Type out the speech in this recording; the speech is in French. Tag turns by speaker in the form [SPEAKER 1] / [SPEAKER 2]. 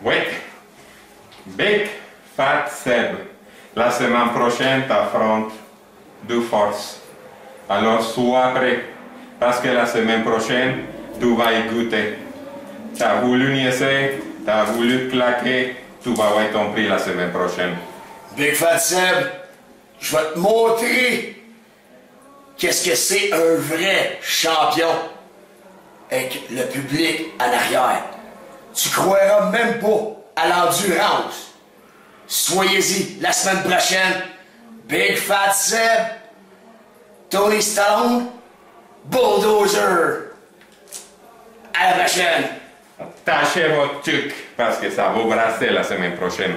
[SPEAKER 1] Oui. Big Fat Seb, la semaine prochaine, t'affrontes deux forces. Alors sois prêt, parce que la semaine prochaine, tu vas y goûter. T'as voulu niaiser, t'as voulu claquer, tu vas avoir ton prix la semaine prochaine.
[SPEAKER 2] Big Fat Seb, je vais te montrer qu'est-ce que c'est un vrai champion avec le public en arrière. Tu croiras même pas à l'endurance. Soyez-y la semaine prochaine. Big Fat Seb, Tony Stone, Bulldozer. À la prochaine.
[SPEAKER 1] Tâchez votre truc, parce que ça va brasser la semaine prochaine.